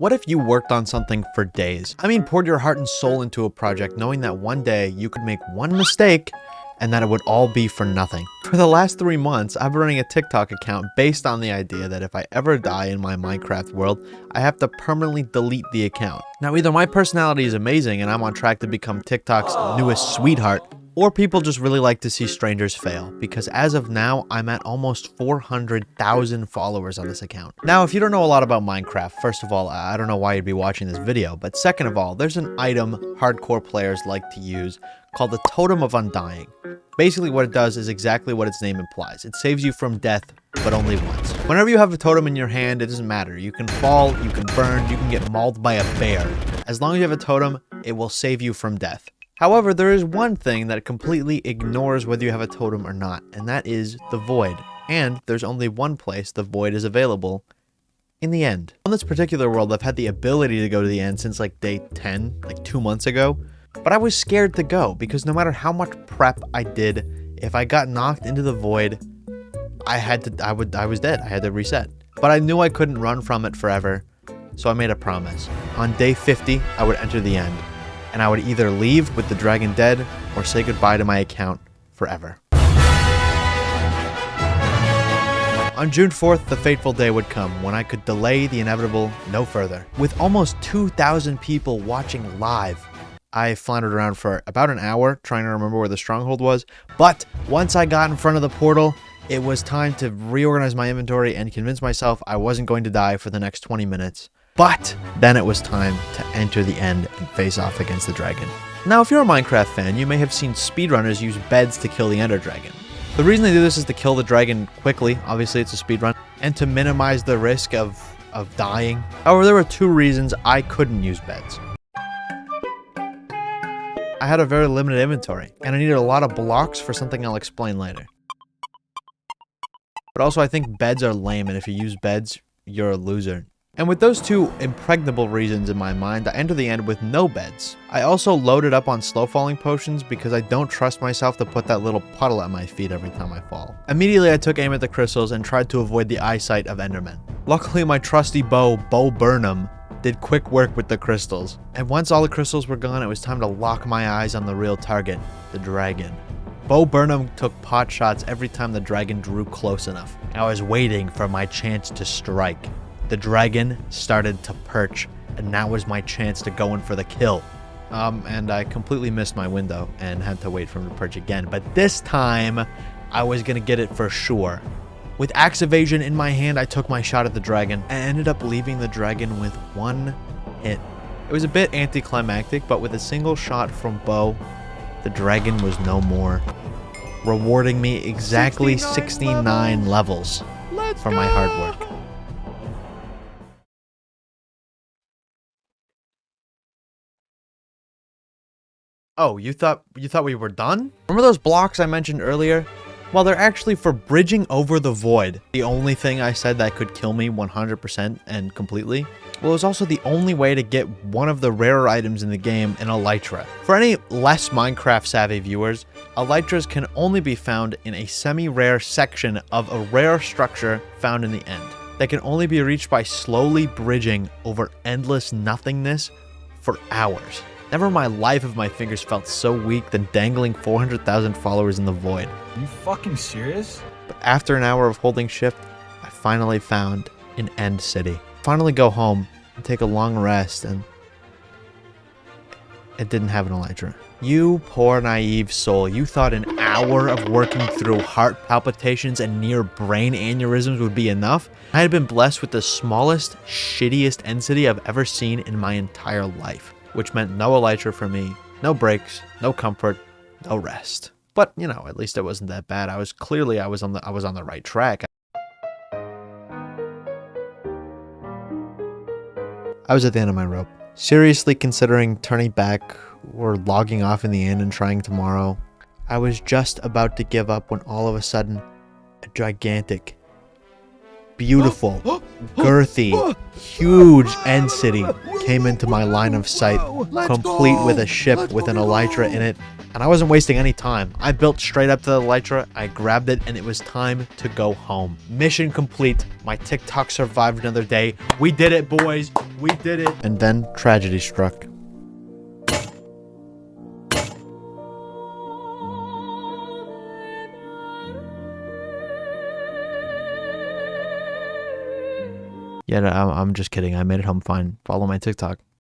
What if you worked on something for days? I mean, poured your heart and soul into a project, knowing that one day you could make one mistake and that it would all be for nothing. For the last 3 months, I've been running a TikTok account based on the idea that if I ever die in my Minecraft world, I have to permanently delete the account. Now, either my personality is amazing and I'm on track to become TikTok's newest sweetheart, or people just really like to see strangers fail, because as of now, I'm at almost 400,000 followers on this account. Now, if you don't know a lot about Minecraft, first of all, I don't know why you'd be watching this video, but second of all, there's an item hardcore players like to use called the Totem of Undying. Basically, what it does is exactly what its name implies. It saves you from death, but only once. Whenever you have a totem in your hand, it doesn't matter. You can fall, you can burn, you can get mauled by a bear. As long as you have a totem, it will save you from death. However, there is one thing that completely ignores whether you have a totem or not, and that is the void. And there's only one place the void is available: in the end. On this particular world, I've had the ability to go to the end since like day 10, like 2 months ago. But I was scared to go because no matter how much prep I did, if I got knocked into the void, I was dead. I had to reset. But I knew I couldn't run from it forever, so I made a promise. On day 50, I would enter the end, and I would either leave with the dragon dead or say goodbye to my account forever. On June 4th, the fateful day would come when I could delay the inevitable no further. With almost 2,000 people watching live, I floundered around for about an hour trying to remember where the stronghold was, but once I got in front of the portal, it was time to reorganize my inventory and convince myself I wasn't going to die for the next 20 minutes. But then it was time to enter the end and face off against the dragon. Now, if you're a Minecraft fan, you may have seen speedrunners use beds to kill the Ender Dragon. The reason they do this is to kill the dragon quickly, obviously it's a speedrun, and to minimize the risk of dying. However, there were 2 reasons I couldn't use beds. I had a very limited inventory, and I needed a lot of blocks for something I'll explain later. But also, I think beds are lame, and if you use beds, you're a loser. And with those 2 impregnable reasons in my mind, I enter the end with no beds. I also loaded up on slow falling potions because I don't trust myself to put that little puddle at my feet every time I fall. Immediately, I took aim at the crystals and tried to avoid the eyesight of Endermen. Luckily, my trusty Bo Burnham, did quick work with the crystals. And once all the crystals were gone, it was time to lock my eyes on the real target, the dragon. Bo Burnham took pot shots every time the dragon drew close enough. I was waiting for my chance to strike. The dragon started to perch, and now was my chance to go in for the kill. And I completely missed my window and had to wait for him to perch again. But this time, I was gonna get it for sure. With axe evasion in my hand, I took my shot at the dragon and ended up leaving the dragon with 1 hit. It was a bit anticlimactic, but with a single shot from Bo, the dragon was no more, rewarding me exactly 69 levels for my hard work. Oh, you thought we were done? Remember those blocks I mentioned earlier? Well, they're actually for bridging over the void. The only thing I said that could kill me 100% and completely. Well, it was also the only way to get one of the rarer items in the game, an elytra. For any less Minecraft savvy viewers, elytras can only be found in a semi-rare section of a rare structure found in the end. That can only be reached by slowly bridging over endless nothingness for hours. Never in my life have my fingers felt so weak than dangling 400,000 followers in the void. Are you fucking serious? But after an hour of holding shift, I finally found an end city. Finally go home and take a long rest, and it didn't have an elytra. You poor naive soul, you thought an hour of working through heart palpitations and near brain aneurysms would be enough? I had been blessed with the smallest, shittiest end city I've ever seen in my entire life, which meant no elytra for me, no breaks, no comfort, no rest. But, you know, at least it wasn't that bad. I was on the right track. I was at the end of my rope, seriously considering turning back or logging off in the end and trying tomorrow. I was just about to give up when all of a sudden, a gigantic, beautiful, girthy, huge end city came into my line of sight, complete with a ship with an elytra in it. And I wasn't wasting any time. I built straight up to the elytra, I grabbed it, and it was time to go home. Mission complete. My TikTok survived another day. We did it, boys. We did it. And then tragedy struck. Yeah, no, I'm just kidding. I made it home fine. Follow my TikTok.